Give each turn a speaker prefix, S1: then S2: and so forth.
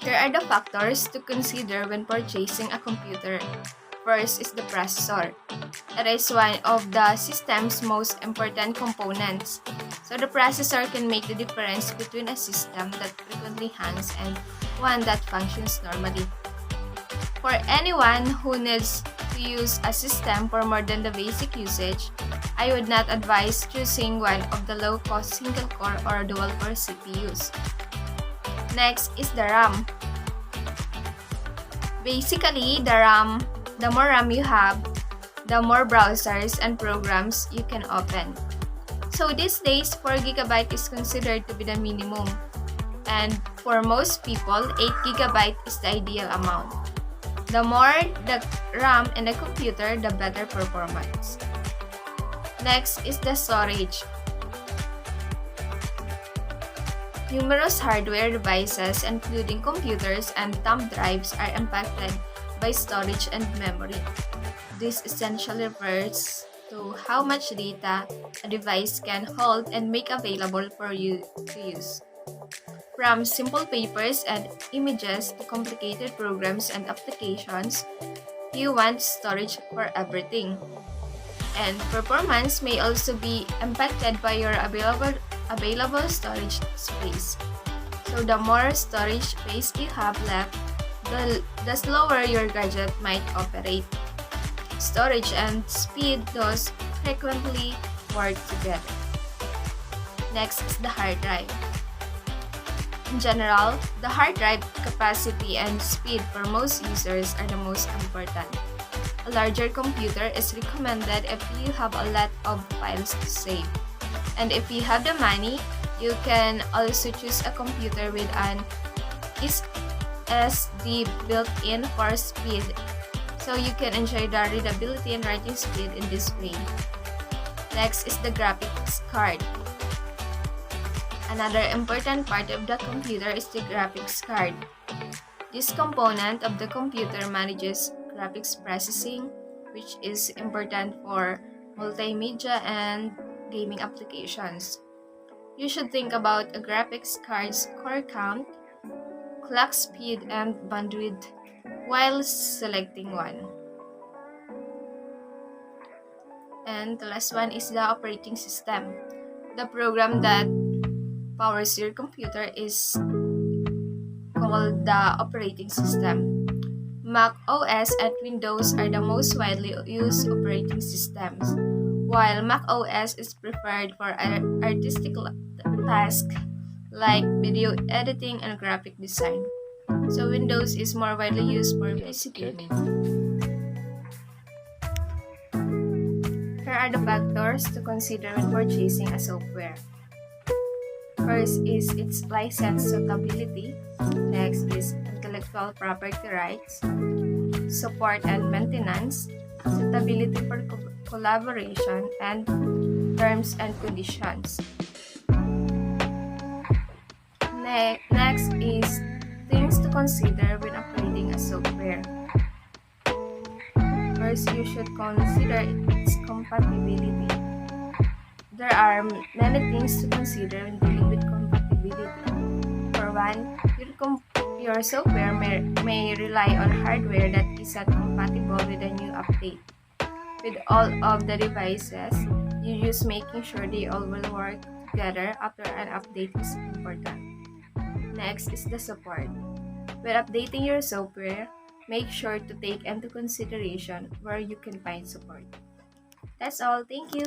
S1: There are the factors to consider when purchasing a computer. First is the processor. It is one of the system's most important components. So the processor can make the difference between a system that frequently hangs and one that functions normally. For anyone who needs to use a system for more than the basic usage, I would not advise choosing one of the low-cost single-core or dual-core CPUs. Next is the RAM. Basically, the more RAM you have, the more browsers and programs you can open. So these days, 4GB is considered to be the minimum. And for most people, 8GB is the ideal amount. The more the RAM in the computer, the better performance. Next is the storage. Numerous hardware devices, including computers and thumb drives, are impacted by storage and memory. This essentially refers to how much data a device can hold and make available for you to use. From simple papers and images to complicated programs and applications, you want storage for everything. And performance may also be impacted by your available storage space. So the more storage space you have left, the slower your gadget might operate. Storage and speed thus frequently work together. Next is the hard drive. In general, the hard drive capacity and speed for most users are the most important. A larger computer is recommended if you have a lot of files to save. And if you have the money, you can also choose a computer with an SSD built-in for speed, so you can enjoy the readability and writing speed in this way. Next is the graphics card. Another important part of the computer is the graphics card. This component of the computer manages graphics processing, which is important for multimedia and gaming applications. You should think about a graphics card's core count, clock speed, and bandwidth while selecting one. And the last one is the operating system. The program that powers your computer is called the operating system. Mac OS and Windows are the most widely used operating systems, while Mac OS is preferred for artistic tasks like video editing and graphic design. So Windows is more widely used for music gaming. Here are the factors to consider when purchasing a software. First is its license suitability. Next is intellectual property rights, support and maintenance, suitability for collaboration, and terms and conditions. Next is things to consider when upgrading a software. First, you should consider its compatibility. There are many things to consider when dealing with compatibility. For one, your software may rely on hardware that isn't compatible with a new update. With all of the devices you use, making sure they all will work together after an update is important. Next is the support. When updating your software, make sure to take into consideration where you can find support. That's all. Thank you.